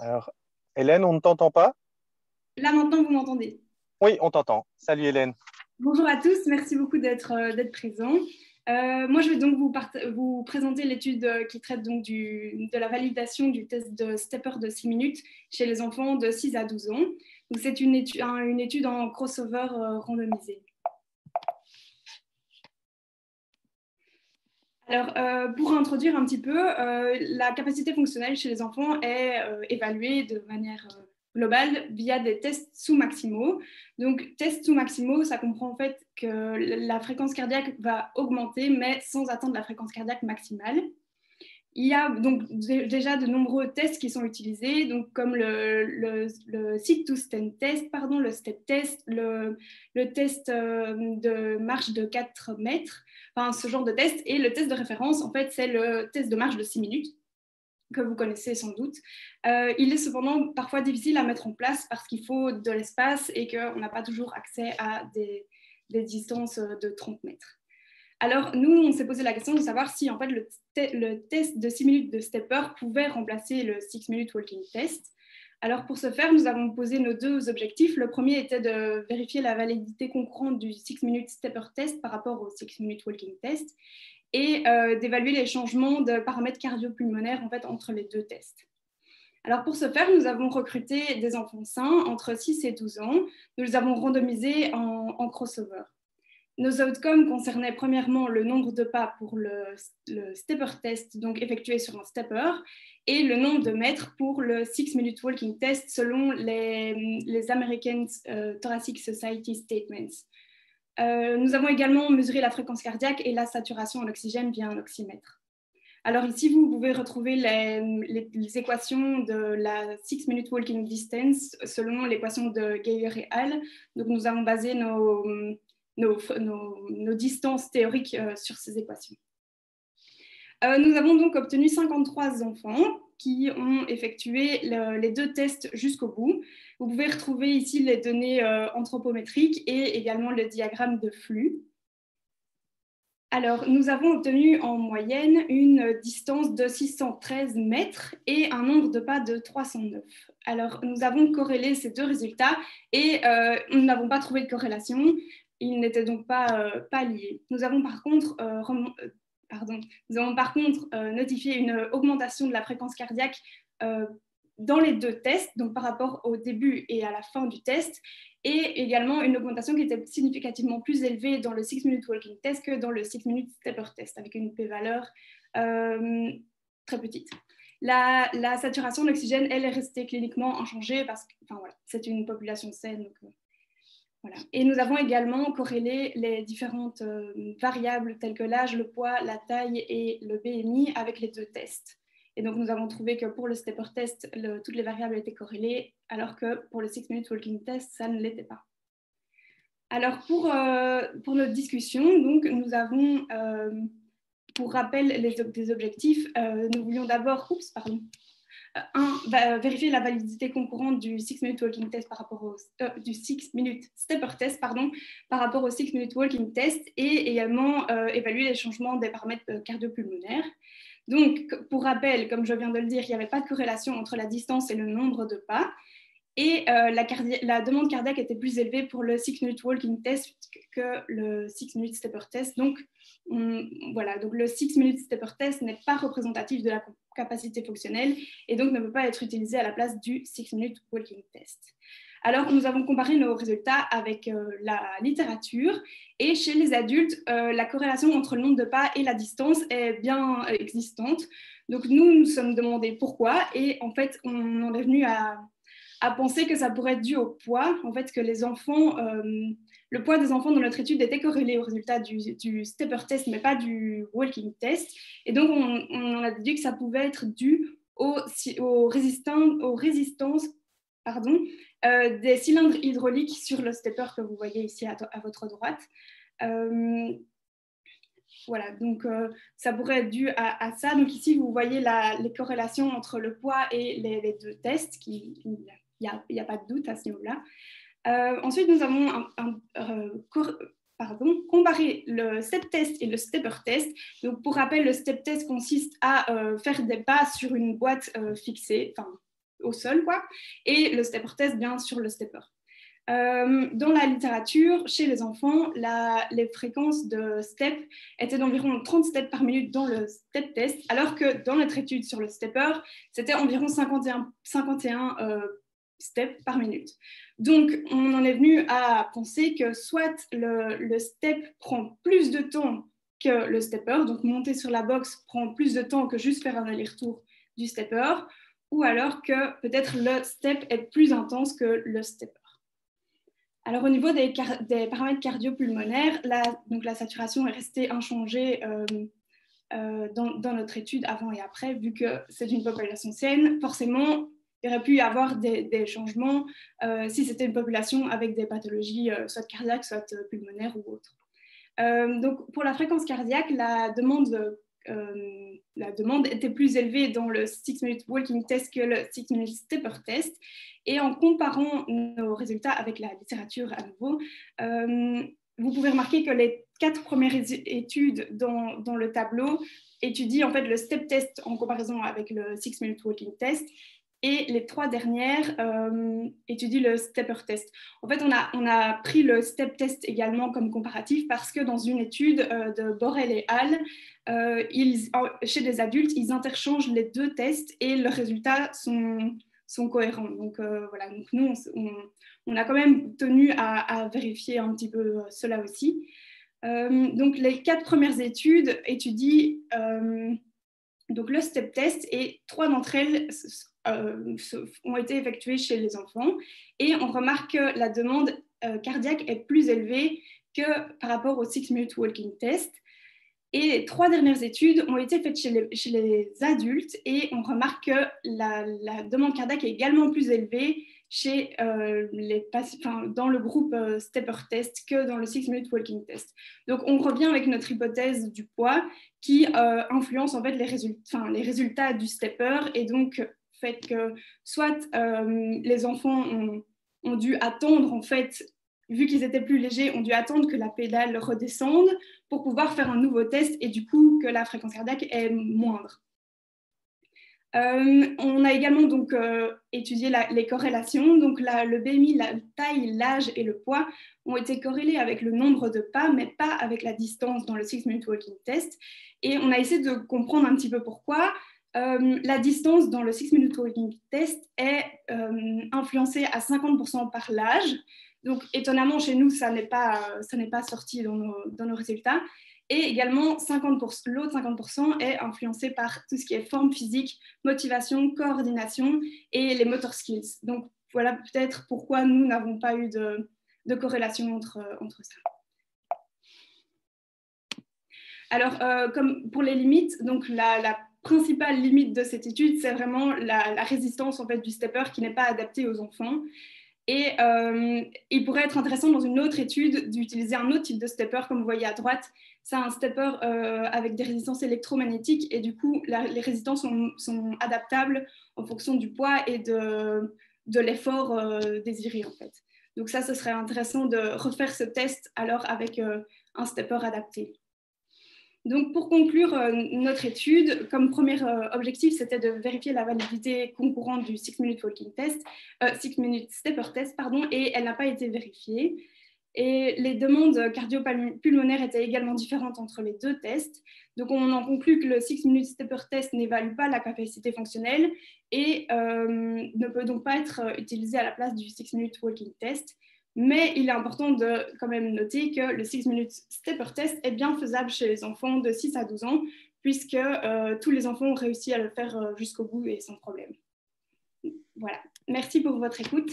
Alors, Hélène, on ne t'entend pas? Là maintenant, vous m'entendez. Oui, on t'entend. Salut Hélène. Bonjour à tous, merci beaucoup d'être présents. Moi, je vais donc vous présenter l'étude qui traite donc de la validation du test de stepper de 6 minutes chez les enfants de 6 à 12 ans. Donc, c'est une étude en crossover randomisé. Alors, pour introduire un petit peu, la capacité fonctionnelle chez les enfants est évaluée de manière globale via des tests sous-maximaux. Donc, tests sous-maximaux, ça comprend en fait que la fréquence cardiaque va augmenter, mais sans atteindre la fréquence cardiaque maximale. Il y a donc déjà de nombreux tests qui sont utilisés, donc comme le sit-to-stand test, pardon, le step test, le test de marche de 4 mètres, enfin ce genre de test. Et le test de référence, en fait, c'est le test de marche de 6 minutes, que vous connaissez sans doute. Il est cependant parfois difficile à mettre en place parce qu'il faut de l'espace et qu'on n'a pas toujours accès à des distances de 30 mètres. Alors, nous, on s'est posé la question de savoir si en fait, le test de 6 minutes de stepper pouvait remplacer le 6 minutes walking test. Alors, pour ce faire, nous avons posé nos deux objectifs. Le premier était de vérifier la validité concurrente du 6 minutes stepper test par rapport au 6 minutes walking test et d'évaluer les changements de paramètres cardiopulmonaires en fait, entre les deux tests. Alors, pour ce faire, nous avons recruté des enfants sains entre 6 et 12 ans. Nous les avons randomisés en crossover. Nos outcomes concernaient premièrement le nombre de pas pour le stepper test, donc effectué sur un stepper, et le nombre de mètres pour le 6 minute walking test selon les American Thoracic Society Statements. Nous avons également mesuré la fréquence cardiaque et la saturation en oxygène via un oxymètre. Alors ici, vous pouvez retrouver les équations de la 6 minute walking distance selon l'équation de Geiger et Hall. Donc nous avons basé nos distances théoriques sur ces équations. Nous avons donc obtenu 53 enfants qui ont effectué les deux tests jusqu'au bout. Vous pouvez retrouver ici les données anthropométriques et également le diagramme de flux. Alors, nous avons obtenu en moyenne une distance de 613 mètres et un nombre de pas de 309. Alors, nous avons corrélé ces deux résultats et nous n'avons pas trouvé de corrélation. Ils n'étaient donc pas liés. Nous avons par contre, notifié une augmentation de la fréquence cardiaque dans les deux tests, donc par rapport au début et à la fin du test, et également une augmentation qui était significativement plus élevée dans le 6 minute walking test que dans le 6 minute stepper test, avec une p-valeur très petite. La saturation d'oxygène, elle est restée cliniquement inchangée parce que voilà, c'est une population saine. Donc, voilà. Et nous avons également corrélé les différentes variables telles que l'âge, le poids, la taille et le BMI avec les deux tests. Et donc, nous avons trouvé que pour le stepper test, toutes les variables étaient corrélées, alors que pour le 6 minute walking test, ça ne l'était pas. Alors, pour notre discussion, donc, nous avons, pour rappel des objectifs, nous voulions d'abord, vérifier la validité concurrente du 6 minute walking test par rapport du 6 minute stepper test par rapport au 6 minute walking test et également évaluer les changements des paramètres cardiopulmonaires. Donc, pour rappel, comme je viens de le dire, il n'y avait pas de corrélation entre la distance et le nombre de pas. Et la demande cardiaque était plus élevée pour le 6 minute walking test que le 6 minute stepper test. Donc, voilà, donc le 6 minute stepper test n'est pas représentatif de la capacité fonctionnelle et donc ne peut pas être utilisé à la place du 6 minute walking test. Alors, nous avons comparé nos résultats avec la littérature et chez les adultes, la corrélation entre le nombre de pas et la distance est bien existante. Donc, nous sommes demandé pourquoi et en fait, on en est venu à penser que ça pourrait être dû au poids, en fait, que les enfants, le poids des enfants dans notre étude était corrélé au résultat du stepper test, mais pas du walking test. Et donc, on a déduit que ça pouvait être dû aux résistances des cylindres hydrauliques sur le stepper que vous voyez ici à votre droite. Voilà, donc ça pourrait être dû à ça. Donc ici, vous voyez les corrélations entre le poids et les deux tests. Il n'y a pas de doute à ce niveau-là. Ensuite, nous avons comparé le step test et le stepper test. Donc, pour rappel, le step test consiste à faire des pas sur une boîte fixée, au sol, quoi, et le stepper test bien sur le stepper. Dans la littérature, chez les enfants, les fréquences de step étaient d'environ 30 steps par minute dans le step test, alors que dans notre étude sur le stepper, c'était environ 51 steps par minute. Donc, on en est venu à penser que soit le step prend plus de temps que le stepper, donc monter sur la box prend plus de temps que juste faire un aller-retour du stepper, ou alors que peut-être le step est plus intense que le stepper. Alors, au niveau des paramètres cardio-pulmonaires, la saturation est restée inchangée dans notre étude avant et après, vu que c'est une population saine. Forcément, il y aurait pu y avoir des changements si c'était une population avec des pathologies soit cardiaques, soit pulmonaires ou autres. Donc, pour la fréquence cardiaque, la demande était plus élevée dans le 6-minute walking test que le 6-minute stepper test. Et en comparant nos résultats avec la littérature à nouveau, vous pouvez remarquer que les 4 premières études dans le tableau étudient en fait le step test en comparaison avec le 6-minute walking test. Et les 3 dernières étudient le stepper test. En fait, on a pris le step test également comme comparatif parce que dans une étude de Borel et al., chez des adultes, ils interchangent les 2 tests et leurs résultats sont cohérents. Donc, voilà. Donc, nous, on a quand même tenu à vérifier un petit peu cela aussi. Donc, les 4 premières études étudient donc le step test et 3 d'entre elles ont été effectuées chez les enfants et on remarque que la demande cardiaque est plus élevée que par rapport au 6-minute walking test. Et les 3 dernières études ont été faites chez les adultes et on remarque que la demande cardiaque est également plus élevée chez dans le groupe stepper test que dans le 6-minute walking test. Donc on revient avec notre hypothèse du poids qui influence en fait les résultats du stepper et donc fait que soit les enfants ont dû attendre en fait, vu qu'ils étaient plus légers, ont dû attendre que la pédale redescende pour pouvoir faire un nouveau test et du coup que la fréquence cardiaque est moindre. On a également donc étudié les corrélations. Donc le BMI, la taille, l'âge et le poids ont été corrélés avec le nombre de pas, mais pas avec la distance dans le 6-minute walking test. Et on a essayé de comprendre un petit peu pourquoi. La distance dans le 6-minute walking test est influencée à 50% par l'âge. Donc, étonnamment, chez nous, ça n'est pas sorti dans nos résultats. Et également, l'autre 50% est influencé par tout ce qui est forme physique, motivation, coordination et les motor skills. Donc, voilà peut-être pourquoi nous n'avons pas eu de corrélation entre ça. Alors, comme pour les limites, donc la principale limite de cette étude, c'est vraiment la résistance en fait, du stepper qui n'est pas adaptée aux enfants. Et il pourrait être intéressant dans une autre étude d'utiliser un autre type de stepper, comme vous voyez à droite. C'est un stepper avec des résistances électromagnétiques et du coup, les résistances sont adaptables en fonction du poids et de l'effort désiré en fait. Donc ça, ce serait intéressant de refaire ce test alors avec un stepper adapté. Donc, pour conclure notre étude, comme premier objectif, c'était de vérifier la validité concourante du 6-minute walking test, 6-minute stepper test, pardon, et elle n'a pas été vérifiée. Et les demandes cardio-pulmonaires étaient également différentes entre les 2 tests. Donc, on en conclut que le 6-minute stepper test n'évalue pas la capacité fonctionnelle et ne peut donc pas être utilisé à la place du 6-minute walking test. Mais il est important de quand même noter que le 6-minute stepper test est bien faisable chez les enfants de 6 à 12 ans, puisque tous les enfants ont réussi à le faire jusqu'au bout et sans problème. Voilà. Merci pour votre écoute.